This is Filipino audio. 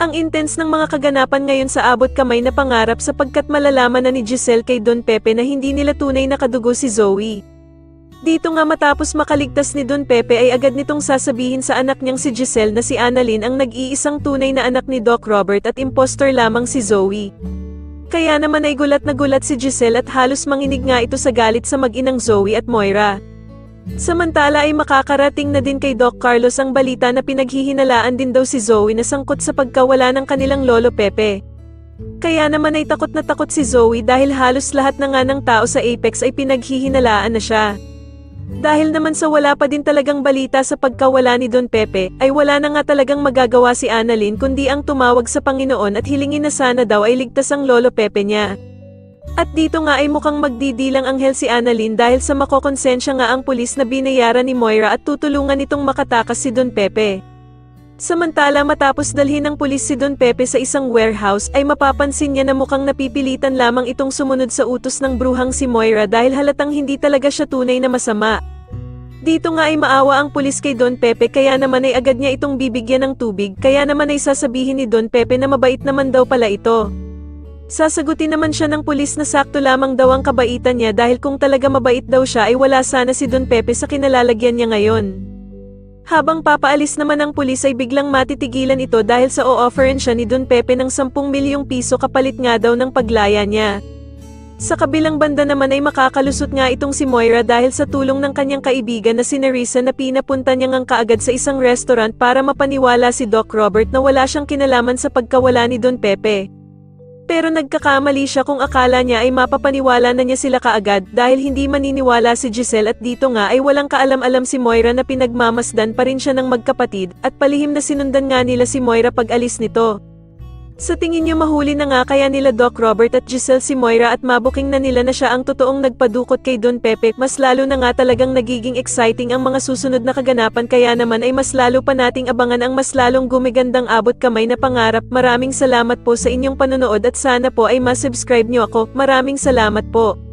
Ang intense ng mga kaganapan ngayon sa abot kamay na pangarap sapagkat malalaman na ni Giselle kay Don Pepe na hindi nila tunay na kadugo si Zoe. Dito nga matapos makaligtas ni Don Pepe ay agad nitong sasabihin sa anak niyang si Giselle na si Annalyn ang nag-iisang tunay na anak ni Doc Robert at impostor lamang si Zoe. Kaya naman ay gulat na gulat si Giselle at halos manginig nga ito sa galit sa mag-inang Zoe at Moira. Samantala ay makakarating na din kay Doc Carlos ang balita na pinaghihinalaan din daw si Zoe na sangkot sa pagkawala ng kanilang lolo Pepe. Kaya naman ay takot na takot si Zoe dahil halos lahat na nga ng tao sa Apex ay pinaghihinalaan na siya. Dahil naman sa wala pa din talagang balita sa pagkawala ni Don Pepe, ay wala na nga talagang magagawa si Annalyn kundi ang tumawag sa Panginoon at hilingin na sana daw ay ligtas ang lolo Pepe niya. At dito nga ay mukhang magdidilang anghel si Annalyn dahil sa makokonsensya nga ang pulis na binayaran ni Moira at tutulungan itong makatakas si Don Pepe. Samantala matapos dalhin ng pulis si Don Pepe sa isang warehouse ay mapapansin niya na mukhang napipilitan lamang itong sumunod sa utos ng bruhang si Moira dahil halatang hindi talaga siya tunay na masama. Dito nga ay maawa ang pulis kay Don Pepe kaya naman ay agad niya itong bibigyan ng tubig kaya naman ay sasabihin ni Don Pepe na mabait naman daw pala ito. Sasagutin naman siya ng pulis na sakto lamang daw ang kabaitan niya dahil kung talaga mabait daw siya ay wala sana si Don Pepe sa kinalalagyan niya ngayon. Habang papaalis naman ang pulis ay biglang matitigilan ito dahil sa o-offeran siya ni Don Pepe ng 10 milyong piso kapalit nga daw ng paglaya niya. Sa kabilang banda naman ay makakalusot nga itong si Moira dahil sa tulong ng kanyang kaibigan na si Nerissa na pinapunta niya ngang kaagad sa isang restaurant para mapaniwala si Doc Robert na wala siyang kinalaman sa pagkawala ni Don Pepe. Pero nagkakamali siya kung akala niya ay mapapaniwala na niya sila kaagad dahil hindi maniniwala si Giselle at dito nga ay walang kaalam-alam si Moira na pinagmamasdan pa rin siya ng magkapatid at palihim na sinundan nga nila si Moira pag alis nito. Sa tingin niyo mahuli na nga kaya nila Doc Robert at Giselle si Moira at mabuking na nila na siya ang totoong nagpadukot kay Don Pepe, mas lalo na nga talagang nagiging exciting ang mga susunod na kaganapan kaya naman ay mas lalo pa nating abangan ang mas lalong gumigandang abot kamay na pangarap. Maraming salamat po sa inyong panonood at sana po ay ma-subscribe niyo ako. Maraming salamat po.